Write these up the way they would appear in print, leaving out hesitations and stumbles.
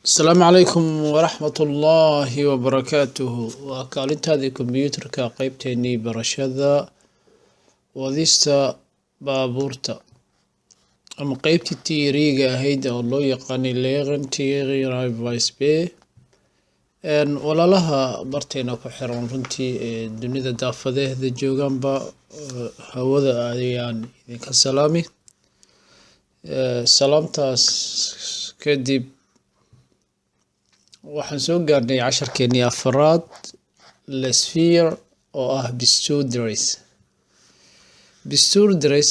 السلام عليكم ورحمة الله وبركاته. وكالنت هذه كمبيوتر كقيبتني برشادة وديستا بابورتا أما قيبتي تيريغا هيدا والله يقاني ليغن تيغي راي فايس بي ان ولا لها برتينا كحرون رنتي دنيا دافده ذا جوغان با هودا آديان إذنك السلامي سلامتاس كدب waxaan soo gaarnay casharkeenii afraad Sphere oo ah Bistouldress. Bistouldress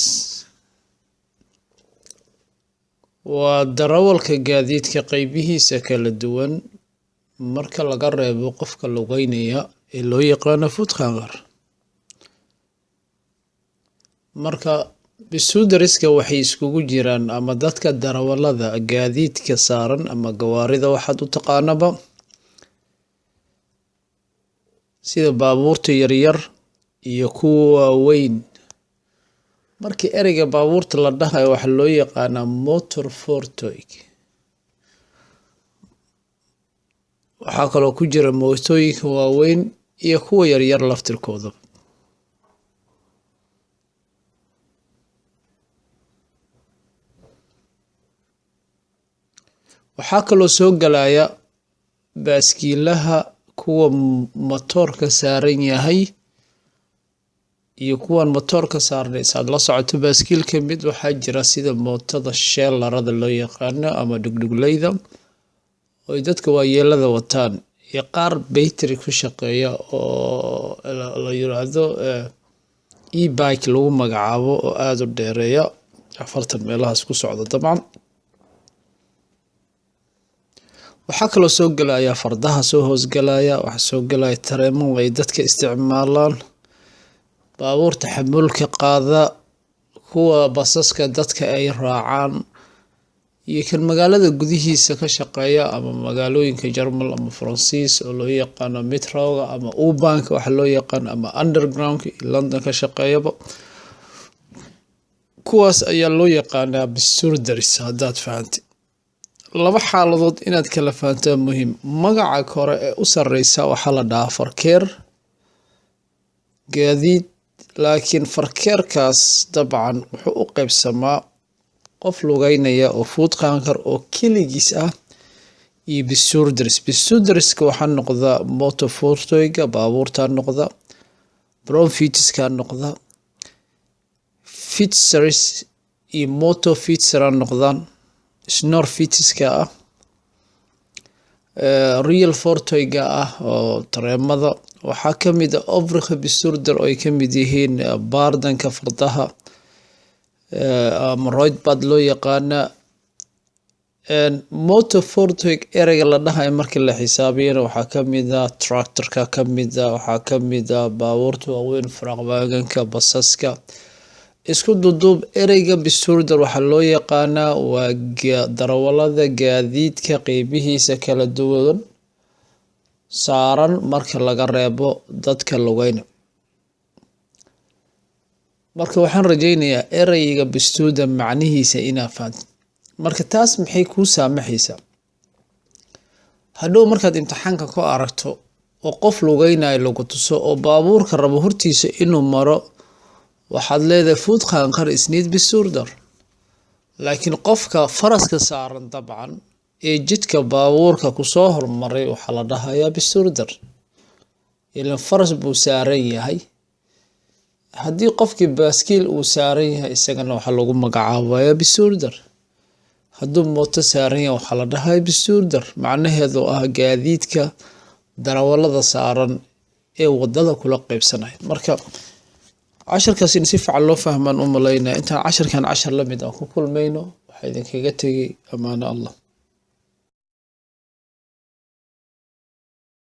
waa darawalka gaadiidka qaybihiisa kala duwan marka laga reebo qofka lugeynaya ee loo yaqaan footgänger. Marka Bistouldresska waxay iskugu jiraan ama dadka darawalada gaadiidka saaran ama gawaarida waxaad u taqaanaba sida baabuurta yaryar iyo kuwa waaweyn. Markii ereyga baabuurta la dhahayo waxa loo yaqaanaa motor fortoig. Waxaa kaloo ku jira mootooyinka waaweyn iyo kuwa yaryar laftirkooda. waxaa kaloo soo galaya baaskiilaha kuwa matoorka saaran yahay iyo kuwan matoorka saarnay saad la socoto baaskiilka mid waxaa jira sida mootada sheelarada loo yaqaano ama dhugdhugleyda oo dadka waayeelada wataan iyo qaar battery ku shaqeeya oo la yiraahdo e-bike lagu magacaabo oo aad u dheereeya 40 meelahaas ku socda dabcan. waxaa kaloo soo galaya fardaha soo hoos galaya waxaa soo galaya tareemo ay dadka isticmaalaan baabuurta xamuulka qaada kuwa basaska dadka ay raacaan iyo kan magaalada gudihiisa ka shaqeeya ama magaalooyinka Jarmal ama Faransiis oo loo yaqaan metroga ama U-Bahn waxa loo yaqaan ama underground London ka shaqeeyaba kuwaas ayaa loo yaqaanaa Bistouldress haddaad fahantay. laba xaaladood inaad kala fahantaa muhiim. magaca hore ee u sareysa waxa la dhahaa farkeer gaadiid laakiin farkeerkaas dabcan wuxuu u qaybsamaa qof lugeynaya oo footgänger oo kaligiis ah iyo Bistouldress. Bistouldresska waxaa noqda motor fortoiga baabuurta noqda bronfitiska noqda fitzers iyo motor fitzer noqdaan snorfitiska ah real fortoiga ah oo tareemada waxaa kamid ah overige Bistouldress oo ay kamid yihiin baardanka fardaha ama roidbad loo yaqaana motor fortoig ereyga la dhahayo markii la xisaabiyana waxaa kamid ah tractorka kamid ah waxaa kamid ah baabuurta waaweyn faraaqwaganka basaska isku duduub ereyga Bistouldress waxaa loo yaqaanaa waa darawalada gaadiidka qaybihiisa kala duwan saaran marka laga reebo dadka lugeyna. marka waxaan rajaynayaa ereyga Bistouldress macnihiisa inaad fahanto. marka taas maxay kuu saamaxaysaa hadhow markaad imtixaanka ku aragto oo qof lugeynayo lagu tuso oo baabuurka rabo hortiisa inuu maro waxaad leedahay footgänger is need Bistouldress. laakiin qofka faraska saaran dabcan ee jidka baabuurka ku soo hormaray waxa la dhahayaa Bistouldress ilaan faras buu saaran yahay. haddii qofkii baaskiil uu saaran yahay isagana waxa lagu magacaabayaa Bistouldress. hadduu mooto saaran yahay waxa la dhahayaa Bistouldress macnaheedu ah gaadiidka darawalada saaran ee wadada kula qaybsanaya. marka casharkaas in si fiican loo fahmaan u malaynaa intaan casharkan cashar la mid ah ku kulmayno waxaa idinkaga tagay amaano Allah.